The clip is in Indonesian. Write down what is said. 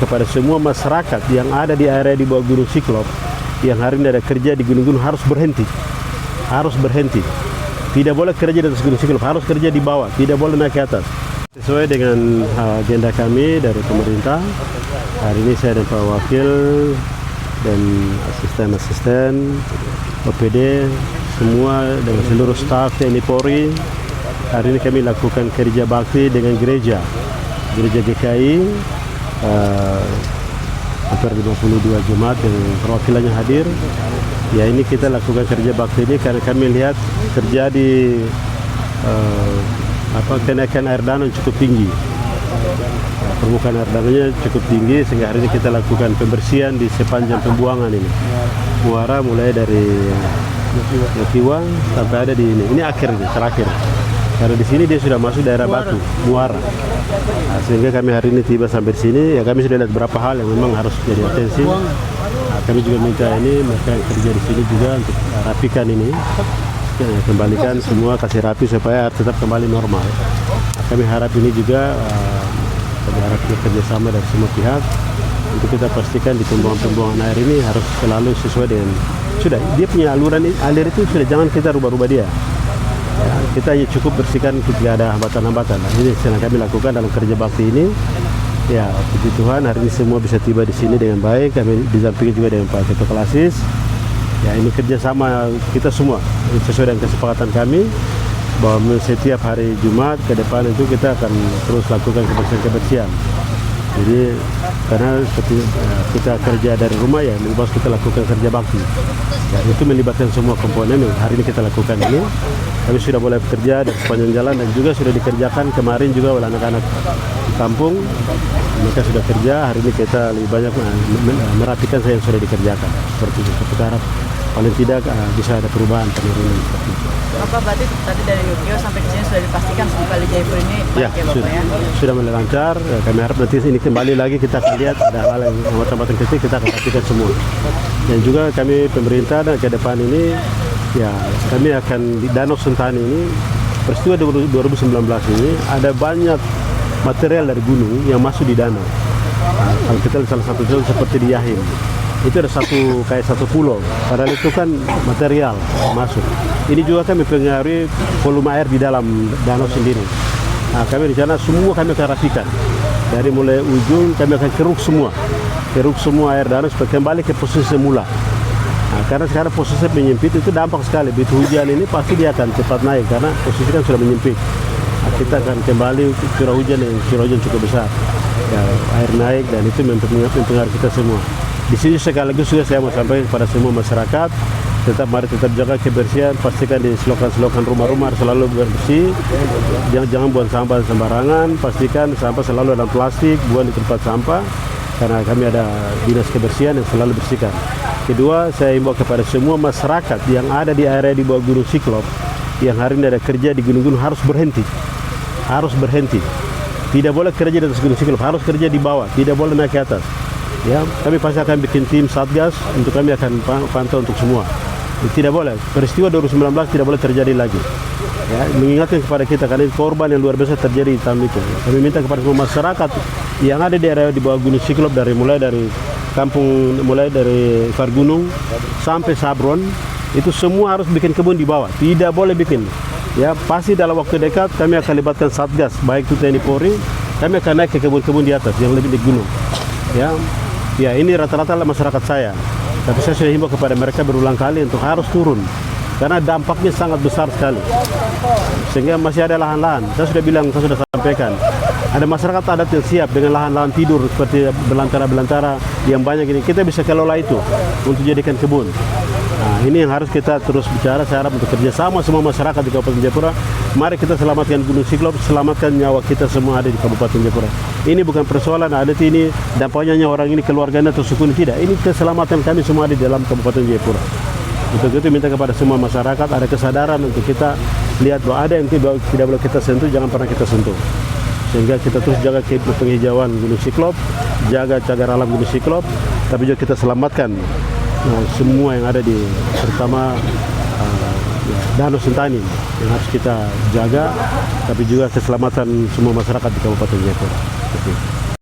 kepada semua masyarakat yang ada di area di bawah Gunung Siklop yang hari ini ada kerja di gunung-gunung harus berhenti. Harus berhenti. Tidak boleh kerja di atas Gunung Siklop, harus kerja di bawah, tidak boleh naik ke atas. Sesuai dengan agenda kami dari pemerintah, hari ini saya dan Pak Wakil dan asisten-asisten OPD semua dengan seluruh staf TNI Polri, hari ini kami lakukan kerja bakti dengan gereja GKI, hampir 52 jemaat yang perwakilannya hadir. Ya, ini kita lakukan kerja bakti ini karena kami lihat terjadi kenaikan air danau cukup tinggi. Permukaan air danaunya cukup tinggi sehingga hari ini kita lakukan pembersihan di sepanjang pembuangan ini. Muara mulai dari Yokiwa sampai ada di ini. Ini terakhir. Karena di sini dia sudah masuk daerah Batu, Muara. Nah, sehingga kami hari ini tiba sampai di sini, ya kami sudah lihat beberapa hal yang memang harus jadi atensi. Nah, kami juga minta ini mereka yang kerja di sini juga untuk rapikan ini, kembalikan semua, kasih rapi supaya tetap kembali normal. Nah, kami harap ini juga kami harap kerjasama dari semua pihak untuk kita pastikan di pembuangan air ini harus selalu sesuai dengan dia punya alir itu sudah, jangan kita rubah-rubah dia. Ya, kita hanya cukup bersihkan, tidak ada hambatan-hambatan. Nah, ini sedang kami lakukan dalam kerja bakti ini. Ya, puji Tuhan hari ini semua bisa tiba di sini dengan baik. Kami didampingi juga dengan Pak Ketua Kelasis. Ya, ini kerjasama kita semua sesuai dengan kesepakatan kami bahwa setiap hari Jumat ke depan itu kita akan terus lakukan kebersihan. Jadi karena kita kerja dari rumah, ya lebih bagus kita lakukan kerja bakti. Ya, itu melibatkan semua komponen yang hari ini kita lakukan ini. Kami sudah mulai bekerja di sepanjang jalan dan juga sudah dikerjakan kemarin juga oleh anak-anak di kampung. Mereka sudah kerja, hari ini kita lebih banyak merapikan saya yang sudah dikerjakan. Seperti itu, kita harap paling tidak bisa ada perubahan penurunan seperti itu. Bapak berarti tadi dari Yogyo sampai ke sini sudah dipastikan Kali Jayapura ini baik ya Bapak ya? Sudah mulai lancar. Kami harap nanti ini kembali lagi kita akan lihat ada hal yang hambatan kecil kita akan rapikan semua. Dan juga kami pemerintah dan ke depan ini ya kami akan di Danau Sentani ini peristiwa 2019 ini ada banyak material dari gunung yang masuk di danau. Nah, kalau kita lihat salah satu contoh seperti di Yahim, itu ada satu pulau, padahal itu kan material masuk. Ini juga kami pengaruhi volume air di dalam danau sendiri. Nah, kami rencana semua kami akan rapikan. Dari mulai ujung kami akan keruk semua air danau supaya kembali ke posisi semula. Nah, karena sekarang posisi menyempit itu dampak sekali. Begitu hujan ini pasti dia akan cepat naik karena posisi kan sudah menyempit. Nah, kita akan kembali curah hujan cukup besar. Ya, air naik dan itu mempengaruhi kita semua. Di sini sekaligus juga saya mau sampaikan kepada semua masyarakat, mari tetap jaga kebersihan, pastikan di selokan-selokan rumah-rumah selalu bersih. Jangan buang sampah sembarangan, pastikan sampah selalu dalam plastik, buang di tempat sampah. Karena kami ada dinas kebersihan yang selalu bersihkan. Kedua, saya imbau kepada semua masyarakat yang ada di area di bawah Gunung Siklop yang hari ini ada kerja di gunung-gunung harus berhenti. Harus berhenti. Tidak boleh kerja di atas Gunung Siklop, harus kerja di bawah, tidak boleh naik ke atas. Ya, kami pasti akan bikin tim satgas untuk kami akan pantau untuk semua. Tidak boleh, peristiwa 2019 tidak boleh terjadi lagi. Ya, mengingatkan kepada kita karena korban yang luar biasa terjadi di tahun itu. Kami minta kepada semua masyarakat yang ada di area di bawah Gunung Siklop mulai dari Fargunung sampai Sabron itu semua harus bikin kebun di bawah, tidak boleh bikin. Ya, pasti dalam waktu dekat kami akan libatkan satgas baik itu TNI Polri, kami akan naik ke kebun-kebun di atas yang lebih di gunung. Ya, ini rata-rata masyarakat saya. Tapi saya sudah himbau kepada mereka berulang kali untuk harus turun. Karena dampaknya sangat besar sekali. Sehingga masih ada lahan-lahan. Saya sudah sampaikan. Ada masyarakat adat yang siap dengan lahan-lahan tidur seperti belantara-belantara yang banyak ini. Kita bisa kelola itu untuk jadikan kebun. Nah, ini yang harus kita terus bicara. Saya harap untuk kerjasama semua masyarakat di Kabupaten Jayapura. Mari kita selamatkan Gunung Siklop, selamatkan nyawa kita semua ada di Kabupaten Jayapura. Ini bukan persoalan adat ini, dampaknya orang ini, keluarganya atau suku ini, tidak. Ini keselamatan kami semua di dalam Kabupaten Jayapura. Untuk itu minta kepada semua masyarakat ada kesadaran untuk kita lihat bahwa ada yang tidak boleh kita sentuh, jangan pernah kita sentuh. Sehingga kita terus jaga penghijauan Gunung Siklop, jaga cagar alam Gunung Siklop, tapi juga kita selamatkan semua yang ada terutama Danau Sentani yang harus kita jaga, tapi juga keselamatan semua masyarakat di Kabupaten Jayapura.